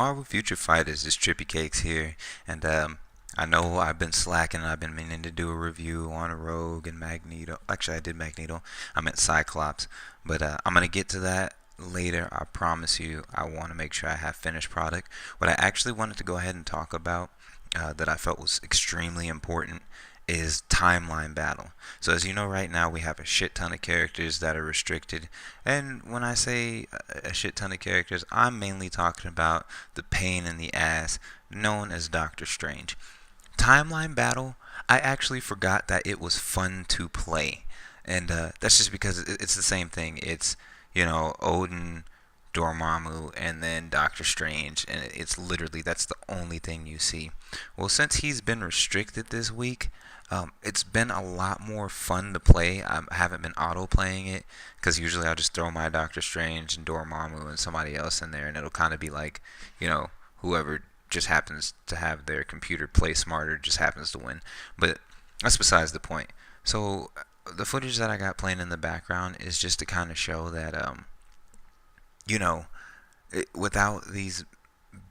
Marvel Future Fighters is Trippy Cakes here, and I know I've been slacking. I've been meaning to do a review on a Rogue and Magneto. Actually, I did Magneto. I meant Cyclops, but I'm gonna get to that later. I promise you. I want to make sure I have finished product. What I actually wanted to go ahead and talk about that I felt was extremely important is timeline battle. So as you know right now we have a shit ton of characters that are restricted. And when I say a shit ton of characters, I'm mainly talking about the pain in the ass known as Doctor Strange. Timeline battle, I actually forgot that it was fun to play. And that's just because it's the same thing. It's, Odin, Dormammu, and then Doctor Strange, and it's literally that's the only thing you see. Well, since he's been restricted this week, it's been a lot more fun to play. I haven't been auto playing it because usually I'll just throw my Doctor Strange and Dormammu and somebody else in there, and it'll kind of be like, whoever just happens to have their computer play smarter just happens to win. But that's besides the point. So the footage that I got playing in the background is just to kind of show that you know, without these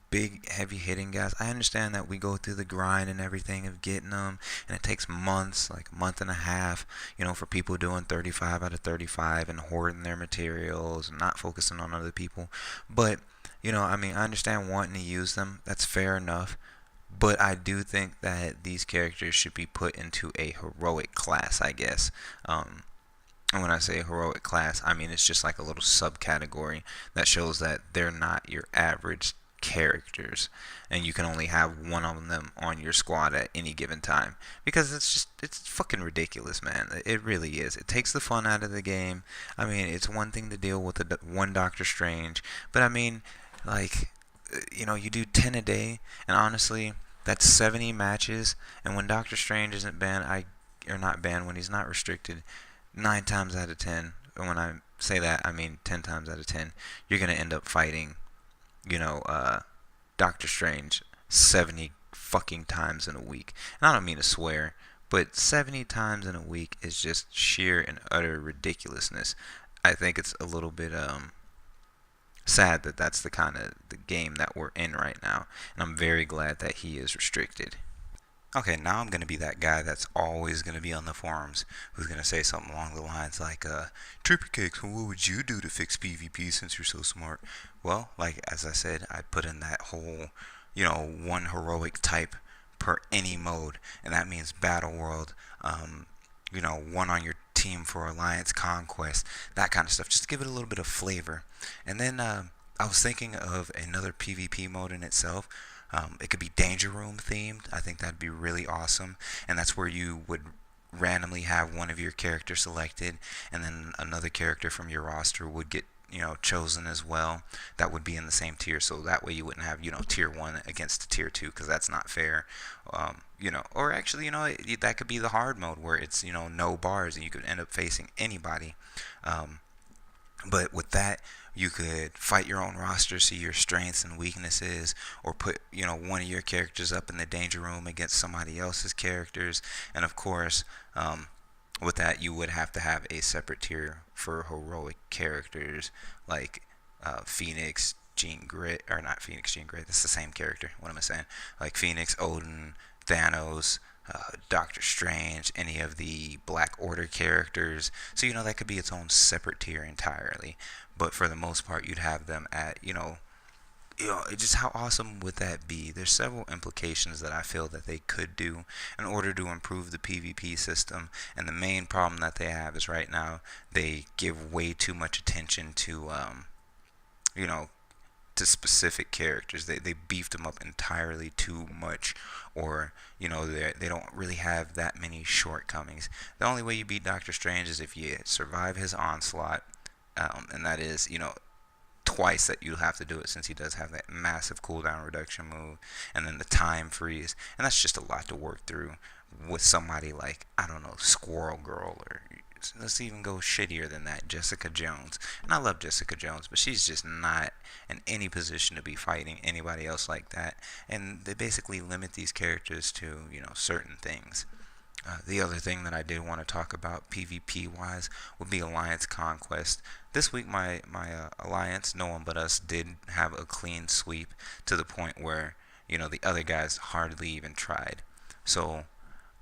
big heavy hitting guys, I understand that we go through the grind and everything of getting them, and it takes months, like a month and a half, for people doing 35 out of 35 and hoarding their materials and not focusing on other people. But, I understand wanting to use them. That's fair enough. But I do think that these characters should be put into a heroic class, I guess. And when I say heroic class, I mean it's just like a little subcategory that shows that they're not your average characters, and you can only have one of them on your squad at any given time, because it's fucking ridiculous, man. It really is. It takes the fun out of the game. I mean, it's one thing to deal with one Doctor Strange, but I mean, like, you do 10 a day, and honestly, that's 70 matches. And when Doctor Strange isn't banned, or not banned, when he's not restricted, 9 times out of 10, and when I say that, I mean 10 times out of 10, you're going to end up fighting, you know, uh, Doctor Strange 70 fucking times in a week. And I don't mean to swear, but 70 times in a week is just sheer and utter ridiculousness. I think it's a little bit sad that that's the kind of the game that we're in right now, and I'm very glad that he is restricted. Okay, now I'm going to be that guy that's always going to be on the forums who's going to say something along the lines like, Trippy Cakes, well, what would you do to fix PvP since you're so smart? Well, like, as I said, I put in that whole, one heroic type per any mode, and that means Battle World, one on your team for Alliance Conquest, that kind of stuff, just to give it a little bit of flavor. And then I was thinking of another PvP mode in itself. It could be Danger Room themed. I think that'd be really awesome. And that's where you would randomly have one of your characters selected, and then another character from your roster would get chosen as well. That would be in the same tier, so that way you wouldn't have tier 1 against tier 2, because that's not fair. Or actually, that could be the hard mode where it's no bars and you could end up facing anybody. But with that, you could fight your own roster, see your strengths and weaknesses, or put one of your characters up in the danger room against somebody else's characters. And of course, with that, you would have to have a separate tier for heroic characters like Phoenix, Jean Grey, or not Phoenix, Jean Grey. That's the same character. What am I saying? Like Phoenix, Odin, Thanos, Doctor Strange, any of the Black Order characters. So that could be its own separate tier entirely. But for the most part, you'd have them at just how awesome would that be? There's several implications that I feel that they could do in order to improve the PvP system. And the main problem that they have is right now they give way too much attention to you know to specific characters. They beefed them up entirely too much, or they don't really have that many shortcomings. The only way you beat Doctor Strange is if you survive his onslaught, and that is twice that you'll have to do it, since he does have that massive cooldown reduction move, and then the time freeze, and that's just a lot to work through with somebody like, I don't know, Squirrel Girl, or let's even go shittier than that, Jessica Jones. And I love Jessica Jones, but she's just not in any position to be fighting anybody else like that. And they basically limit these characters to certain things. The other thing that I did want to talk about PvP wise would be Alliance Conquest. This week, my Alliance, no one but us, did have a clean sweep to the point where the other guys hardly even tried. So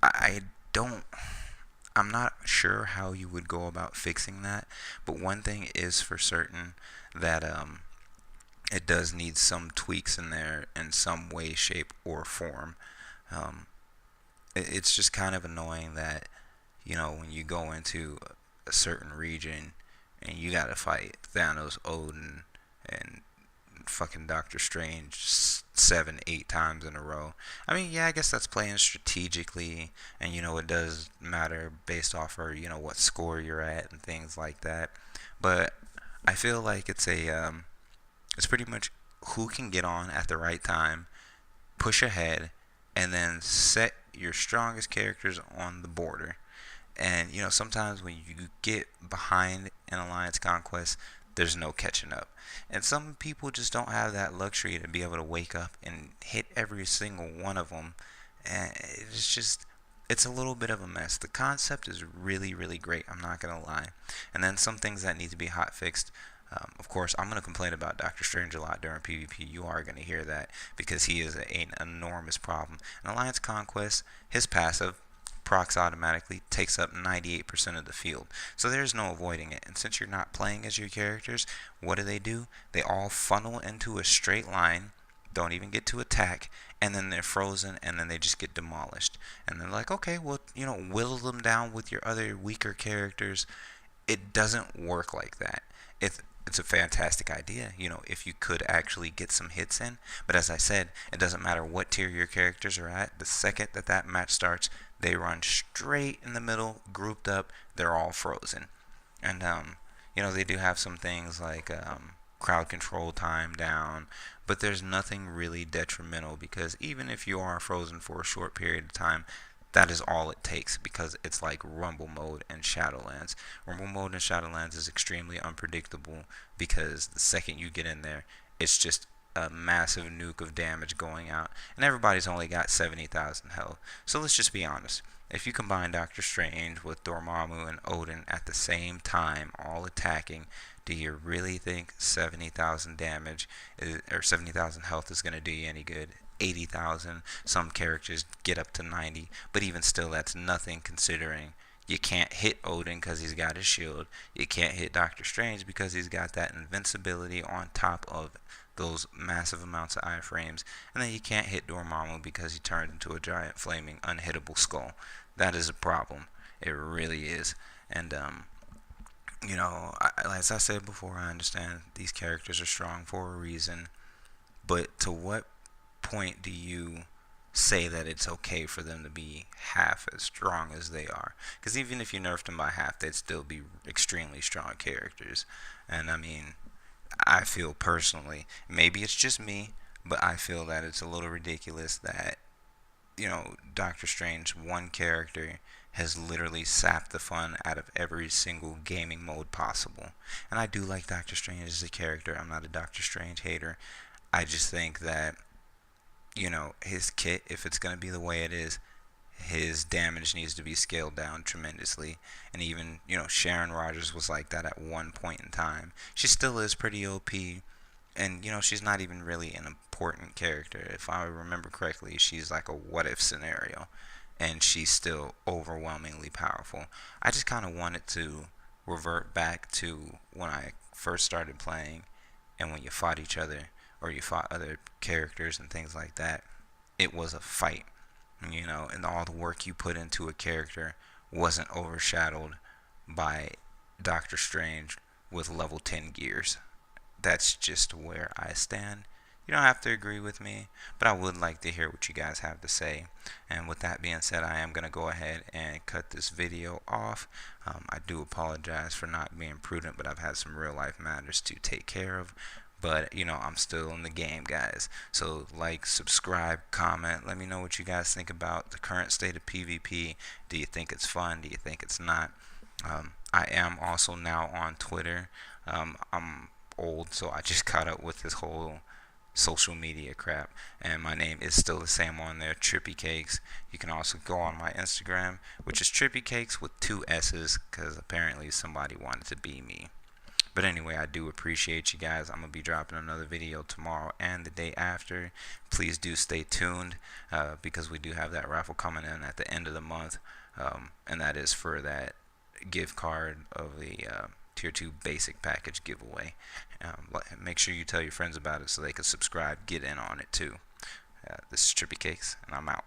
I don't. I'm not sure how you would go about fixing that, but one thing is for certain that it does need some tweaks in there in some way, shape, or form. Um, it's just kind of annoying that when you go into a certain region and you gotta fight Thanos, Odin, and fucking Doctor Strange 7, 8 times in a row. I mean, yeah, I guess that's playing strategically, and it does matter based off of what score you're at and things like that. But I feel like it's pretty much who can get on at the right time, push ahead, and then set your strongest characters on the border. And sometimes when you get behind in Alliance Conquest, there's no catching up. And some people just don't have that luxury to be able to wake up and hit every single one of them. And it's a little bit of a mess. The concept is really, really great. I'm not gonna lie. And then some things that need to be hot fixed. Of course, I'm gonna complain about Doctor Strange a lot during PvP. You are gonna hear that because he is an enormous problem. In Alliance Conquest, his passive procs automatically takes up 98% of the field. So there's no avoiding it. And since you're not playing as your characters, what do? They all funnel into a straight line, don't even get to attack, and then they're frozen, and then they just get demolished. And they're like, okay, well, whittle them down with your other weaker characters. It doesn't work like that. It's a fantastic idea, if you could actually get some hits in. But as I said, it doesn't matter what tier your characters are at. The second that match starts, they run straight in the middle, grouped up. They're all frozen. And they do have some things like crowd control time down, but there's nothing really detrimental because even if you are frozen for a short period of time, that is all it takes because it's like Rumble mode and Shadowlands. Rumble mode and Shadowlands is extremely unpredictable because the second you get in there, it's just a massive nuke of damage going out, and everybody's only got 70,000 health. So let's just be honest. If you combine Doctor Strange with Dormammu and Odin at the same time, all attacking, do you really think 70,000 damage or 70,000 health is going to do you any good? 80,000. Some characters get up to 90, but even still, that's nothing considering you can't hit Odin because he's got his shield. You can't hit Doctor Strange because he's got that invincibility on top of those massive amounts of iframes. And then you can't hit Dormammu because he turned into a giant flaming unhittable skull. That is a problem. It really is. And as I said before, I understand these characters are strong for a reason. But to what point do you say that it's okay for them to be half as strong as they are? Because even if you nerfed them by half, they'd still be extremely strong characters. And I mean, I feel personally, maybe it's just me, but I feel that it's a little ridiculous that Doctor Strange, one character, has literally sapped the fun out of every single gaming mode possible. And I do like Doctor Strange as a character. I'm not a Doctor Strange hater. I just think that his kit, if it's going to be the way it is, his damage needs to be scaled down tremendously. And even, Sharon Rogers was like that at one point in time. She still is pretty OP. And, she's not even really an important character. If I remember correctly, she's like a what if scenario. And she's still overwhelmingly powerful. I just kind of wanted to revert back to when I first started playing and when you fought each other or you fought other characters and things like that. It was a fight, and all the work you put into a character wasn't overshadowed by Doctor Strange with level 10 gears. That's just where I stand. You don't have to agree with me, but I would like to hear what you guys have to say. And with that being said, I am going to go ahead and cut this video off. I do apologize for not being prudent, but I've had some real life matters to take care of. But, I'm still in the game, guys. So, like, subscribe, comment. Let me know what you guys think about the current state of PvP. Do you think it's fun? Do you think it's not? I am also now on Twitter. I'm old, so I just caught up with this whole social media crap. And my name is still the same on there, Trippy Cakes. You can also go on my Instagram, which is Trippy Cakes with 2 S's, because apparently somebody wanted to be me. But anyway, I do appreciate you guys. I'm going to be dropping another video tomorrow and the day after. Please do stay tuned, because we do have that raffle coming in at the end of the month. And that is for that gift card of the Tier 2 Basic Package giveaway. Make sure you tell your friends about it so they can subscribe, get in on it too. This is Trippy Cakes, and I'm out.